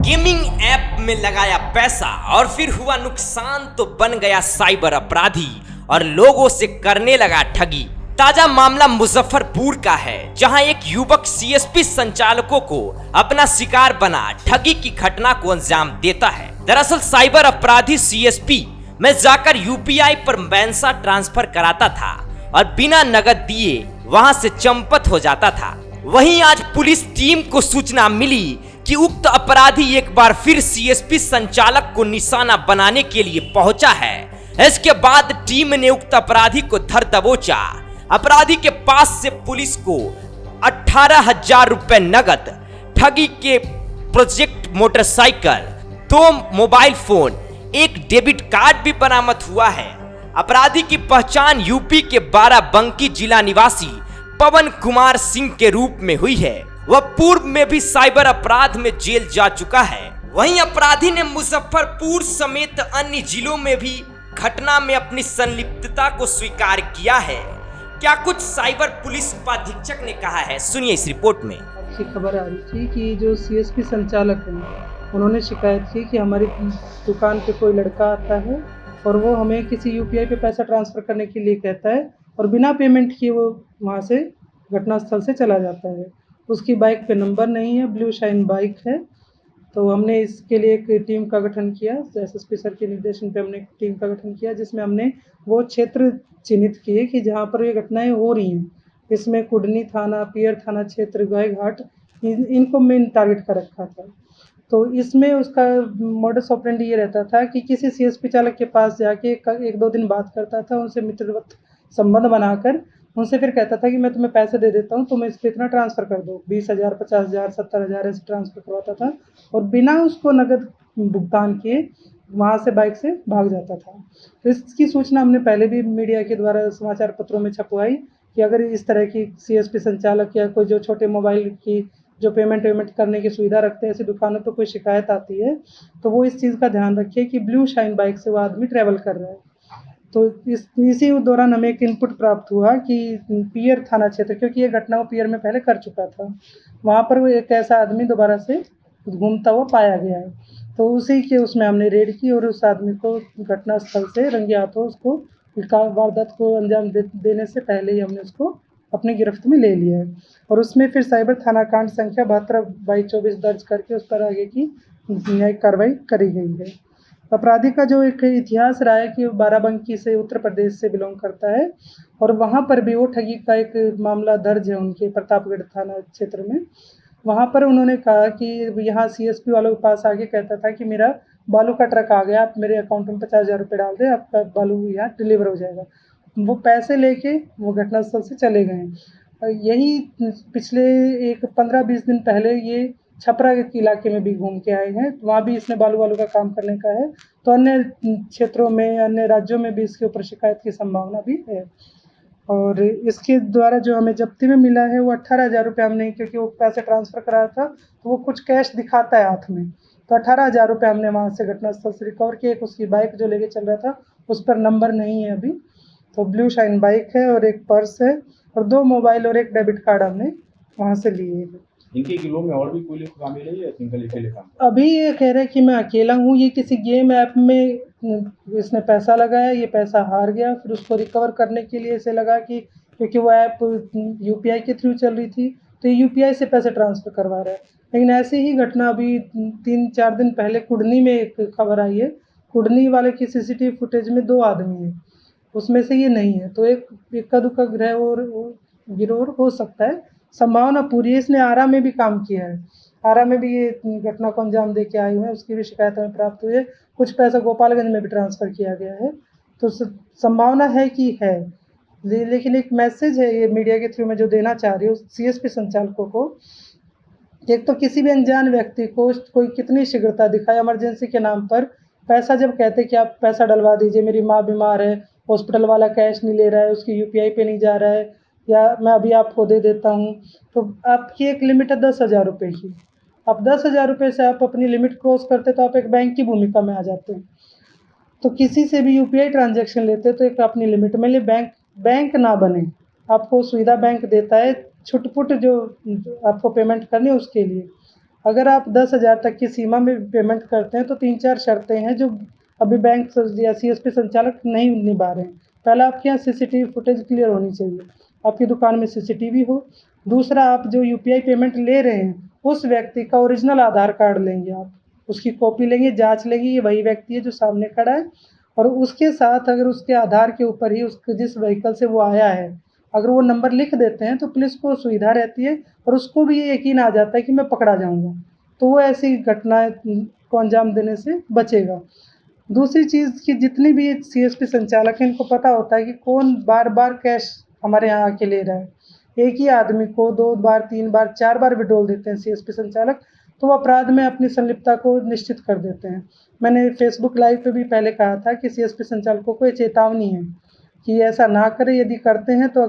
Gaming app में लगाया पैसा और फिर हुआ नुकसान तो बन गया साइबर अपराधी और लोगों से करने लगा ठगी। ताजा मामला मुजफ्फरपुर का है, जहां एक युवक सीएसपी संचालकों को अपना शिकार बना ठगी की घटना को अंजाम देता है। दरअसल साइबर अपराधी सीएसपी में जाकर यूपीआई पर पैसा ट्रांसफर कराता था और बिना नगद दिए वहां से चंपत हो जाता था। वहीं आज पुलिस टीम को सूचना मिली कि उक्त अपराधी एक बार फिर सीएसपी संचालक को निशाना बनाने के लिए पहुंचा है। इसके बाद टीम ने उक्त अपराधी को धर दबोचा। अपराधी के पास से पुलिस को 18,000 रुपए नगद, ठगी के प्रोजेक्ट मोटरसाइकिल, 2 मोबाइल फोन, एक डेबिट कार्ड भी बरामद हुआ है। अपराधी की पहचान यूपी के बाराबंकी जिला निवासी पवन कुमार सिंह के रूप में हुई है। वह पूर्व में भी साइबर अपराध में जेल जा चुका है। वहीं अपराधी ने मुजफ्फरपुर समेत अन्य जिलों में भी घटना में अपनी संलिप्तता को स्वीकार किया है। क्या कुछ साइबर पुलिस उपाधीक्षक ने कहा है, सुनिए इस रिपोर्ट में। अच्छी खबर आ रही थी कि जो सीएसपी संचालक हैं उन्होंने शिकायत की कि हमारी दुकान पे कोई लड़का आता है और वो हमें किसी यूपीआई पे पैसा ट्रांसफ़र करने के लिए कहता है और बिना पेमेंट किए वो वहाँ से घटनास्थल से चला जाता है। उसकी बाइक पे नंबर नहीं है, ब्लू शाइन बाइक है। तो हमने इसके लिए एक टीम का गठन किया, एसएसपी सर के निर्देशन पे हमने एक टीम का गठन किया, जिसमें हमने वो क्षेत्र चिन्हित किए कि जहाँ पर ये घटनाएं हो रही हैं। इसमें कुडनी थाना, पियर थाना क्षेत्र, गायघाट, इनको मेन टारगेट कर रखा था। तो इसमें उसका मोडस ऑपरेंडी ये रहता था कि किसी सीएसपी चालक के पास जाके एक दो दिन बात करता था, उनसे मित्रवत संबंध बनाकर उनसे फिर कहता था कि मैं तुम्हें पैसे दे देता हूँ, तुम इस पर इतना ट्रांसफ़र कर दो, 20,000, 50,000, 70,000 ऐसे ट्रांसफ़र करवाता था और बिना उसको नगद भुगतान किए वहाँ से बाइक से भाग जाता था। तो इसकी सूचना हमने पहले भी मीडिया के द्वारा समाचार पत्रों में छपवाई कि अगर इस तरह की सीएसपी संचालक या कोई जो छोटे मोबाइल की जो पेमेंट करने की सुविधा रखते हैं ऐसी दुकानों पर कोई शिकायत आती है तो वो इस चीज़ का ध्यान रखिए कि ब्लू शाइन बाइक से वो आदमी ट्रैवल कर रहा है। तो इसी दौरान हमें एक इनपुट प्राप्त हुआ कि पियर थाना क्षेत्र, क्योंकि ये घटना वो पियर में पहले कर चुका था, वहाँ पर वो एक ऐसा आदमी दोबारा से घूमता हुआ पाया गया है। तो उसी के उसमें हमने रेड की और उस आदमी को घटनास्थल से रंगे हाथों उसको वारदात को अंजाम देने से पहले ही हमने उसको अपनी गिरफ्त में ले लिया है और उसमें फिर साइबर थाना कांड संख्या 72/24 दर्ज करके उस पर आगे की न्यायिक कार्रवाई करी गई है। अपराधी का जो एक इतिहास रहा है कि बाराबंकी से, उत्तर प्रदेश से बिलोंग करता है और वहाँ पर भी वो ठगी का एक मामला दर्ज है उनके प्रतापगढ़ थाना क्षेत्र में। वहाँ पर उन्होंने कहा कि यहाँ सीएसपी वालों के पास आके कहता था कि मेरा बालू का ट्रक आ गया, आप मेरे अकाउंट में 50,000 रुपये डाल दें, आपका बालू यहाँ डिलीवर हो जाएगा। वो पैसे लेके वो घटनास्थल से चले गए। यही पिछले एक 15-20 दिन पहले ये छपरा के इलाके में भी घूम के आए हैं, वहाँ भी इसने बालू का काम करने का है। तो अन्य क्षेत्रों में, अन्य राज्यों में भी इसके ऊपर शिकायत की संभावना भी है। और इसके द्वारा जो हमें जब्ती में मिला है वो 18,000 रुपये हमने, क्योंकि वो पैसे ट्रांसफ़र कराया था तो वो कुछ कैश दिखाता है हाथ में, तो 18,000 रुपये हमने वहाँ से घटनास्थल से रिकवर किए। एक उसकी बाइक जो लेके चल रहा था उस पर नंबर नहीं है अभी, तो ब्लू शाइन बाइक है और एक पर्स है और 2 मोबाइल और एक डेबिट कार्ड हमने वहाँ से लिए हैं। इनके गिरोह में और भी कोई लोग शामिल है या सिंगल अकेले काम? अभी ये कह रहे हैं कि मैं अकेला हूँ, ये किसी गेम ऐप में इसने पैसा लगाया, ये पैसा हार गया, फिर उसको रिकवर करने के लिए इसे लगा कि क्योंकि वो ऐप यूपीआई के थ्रू चल रही थी तो यूपीआई से पैसे ट्रांसफ़र करवा रहा है। लेकिन ऐसी ही घटना अभी 3-4 दिन पहले कुडनी में एक खबर आई है। कुडनी वाले की सीसीटीवी फुटेज में 2 आदमी हैं, उसमें से ये नहीं है, तो एक इक्का-दुक्का गिरोह हो सकता है, संभावना पूरी है। इसने आरा में भी काम किया है, आरा में भी ये घटना को अंजाम दे के आए हुए हैं, उसकी भी शिकायत हमें प्राप्त हुई है। कुछ पैसा गोपालगंज में भी ट्रांसफ़र किया गया है, तो संभावना है कि है। लेकिन एक मैसेज है ये मीडिया के थ्रू मैं जो देना चाह रही हूँ सीएसपी संचालकों को, एक तो किसी भी अनजान व्यक्ति को कोई कितनी शीघ्रता दिखाए, इमरजेंसी के नाम पर पैसा जब कहते कि आप पैसा डलवा दीजिए, मेरी माँ बीमार है, हॉस्पिटल वाला कैश नहीं ले रहा है, उसकी यूपीआई पे नहीं जा रहा है, या मैं अभी आपको दे देता हूँ, तो आपकी एक लिमिट है 10,000 रुपये की। अब 10,000 रुपये से आप अपनी लिमिट क्रॉस करते तो आप एक बैंक की भूमिका में आ जाते हैं। तो किसी से भी यूपीआई ट्रांजैक्शन लेते तो एक अपनी लिमिट में ले, बैंक ना बने। आपको सुविधा बैंक देता है छुटपुट जो आपको पेमेंट करनी है उसके लिए। अगर आप 10,000 तक की सीमा में पेमेंट करते हैं तो 3-4 शर्तें हैं जो अभी बैंक या सीएसपी संचालक नहीं निभा रहे हैं। पहला, आपके यहाँ सीसीटीवी फुटेज क्लियर होनी चाहिए, आपकी दुकान में सीसीटीवी हो। दूसरा, आप जो यूपीआई पेमेंट ले रहे हैं उस व्यक्ति का ओरिजिनल आधार कार्ड लेंगे, आप उसकी कॉपी लेंगे, जांच लेंगे ये वही व्यक्ति है जो सामने खड़ा है। और उसके साथ अगर उसके आधार के ऊपर ही उसके जिस व्हीकल से वो आया है अगर वो नंबर लिख देते हैं तो पुलिस को सुविधा रहती है और उसको भी ये यकीन आ जाता है कि मैं पकड़ा जाऊंगा, तो वो ऐसी घटनाएं को अंजाम देने से बचेगा। दूसरी चीज़ कि जितनी भी सीएसपी संचालक हैं इनको पता होता है कि कौन बार बार कैश हमारे यहाँ आके ले रहा है। एक ही आदमी को 2 बार 3 बार 4 बार विड्रॉल देते हैं सीएसपी संचालक, तो वो अपराध में अपनी संलिप्तता को निश्चित कर देते हैं। मैंने फेसबुक लाइव पे भी पहले कहा था कि सीएसपी संचालकों को ये चेतावनी है कि ऐसा ना करें, यदि करते हैं तो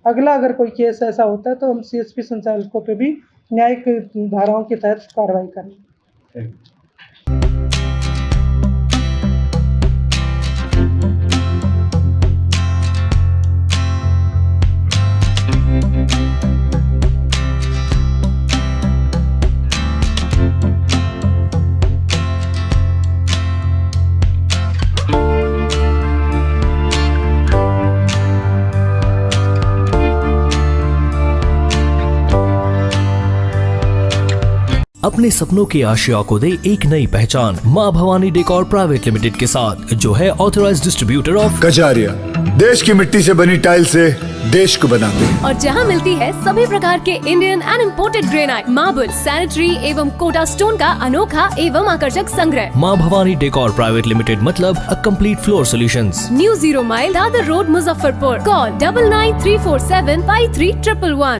अगला अगर कोई केस ऐसा होता है तो हम सीएसपी संचालकों पे भी न्यायिक धाराओं के तहत कार्रवाई करें। Thank you. अपने सपनों की आशिया को दे एक नई पहचान माँ भवानी डेकोर प्राइवेट लिमिटेड के साथ, जो है ऑथराइज्ड डिस्ट्रीब्यूटर ऑफ कजारिया। देश की मिट्टी से बनी टाइल से देश को बनाते हैं और जहां मिलती है सभी प्रकार के Indian and imported granite, marble, sanitary एवं कोटा स्टोन का अनोखा एवं आकर्षक संग्रह। माँ भवानी डेकोर प्राइवेट लिमिटेड मतलब a complete floor solutions. New 0 mile Dadar road, Muzaffarpur. Call 9934753111।